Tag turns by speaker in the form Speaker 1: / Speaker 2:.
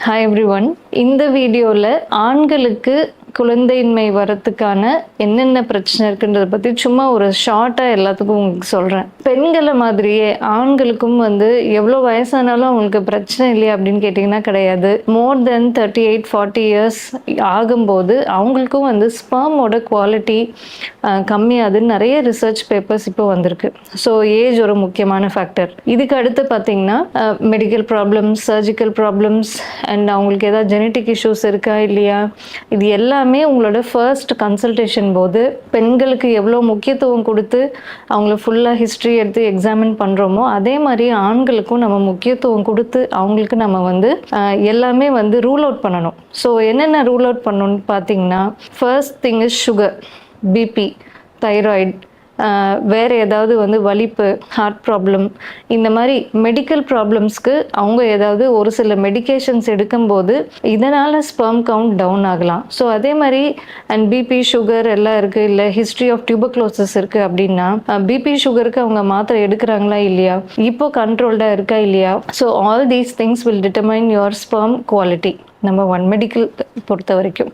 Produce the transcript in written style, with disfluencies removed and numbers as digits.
Speaker 1: Hi everyone. இந்த வீடியோவில் ஆண்களுக்கு குழந்தையின்மை வரத்துக்கான என்னென்ன பிரச்சனை இருக்குன்றதை பற்றி சும்மா ஒரு ஷார்ட்டாக எல்லாத்துக்கும் உங்களுக்கு சொல்கிறேன். பெண்களை மாதிரியே ஆண்களுக்கும் எவ்வளோ வயசானாலும் அவங்களுக்கு பிரச்சனை இல்லையா அப்படின்னு கேட்டிங்கன்னா கிடையாது. மோர் தென் 38-40 இயர்ஸ் ஆகும்போது அவங்களுக்கும் ஸ்பெர்மோட குவாலிட்டி கம்மியாதுன்னு நிறைய ரிசர்ச் பேப்பர்ஸ் இப்போ வந்திருக்கு. ஸோ ஏஜ் ஒரு முக்கியமான ஃபேக்டர். இதுக்கு அடுத்து பார்த்தீங்கன்னா medical problems, surgical problems and அவங்களுக்கு ஏதாவது ஜெனட்டிக் இஷ்யூஸ் இருக்கா இல்லையா, இது எல்லாமே உங்களோட ஃபர்ஸ்ட் கன்சல்டேஷன் போது பெண்களுக்கு எவ்வளோ முக்கியத்துவம் கொடுத்து அவங்கள ஃபுல்லாக ஹிஸ்ட்ரி எடுத்து எக்ஸாமின் பண்ணுறோமோ அதே மாதிரி ஆண்களுக்கும் நம்ம முக்கியத்துவம் கொடுத்து அவங்களுக்கு நம்ம எல்லாமே ரூல் அவுட் பண்ணணும். ஸோ என்னென்ன ரூல் அவுட் பண்ணணும்னு பார்த்தீங்கன்னா, first thing is sugar, BP, thyroid, வேறு ஏதாவது வலிப்பு, ஹார்ட் ப்ராப்ளம், இந்த மாதிரி மெடிக்கல் ப்ராப்ளம்ஸ்க்கு அவங்க ஏதாவது ஒரு சில மெடிக்கேஷன்ஸ் எடுக்கும்போது இதனால் ஸ்பெர்ம் கவுண்ட் டவுன் ஆகலாம். ஸோ அதே மாதிரி அண்ட் பிபி, சுகர் எல்லாம் இருக்குது, இல்லை ஹிஸ்ட்ரி ஆஃப் டியூபர்குலோசிஸ் இருக்குது அப்படின்னா பிபி சுகருக்கு அவங்க மாத்திரை எடுக்கிறாங்களா இல்லையா, இப்போ கண்ட்ரோல்டாக இருக்கா இல்லையா. So all these things will determine your sperm quality. Number 1 medical பொறுத்த வரைக்கும்.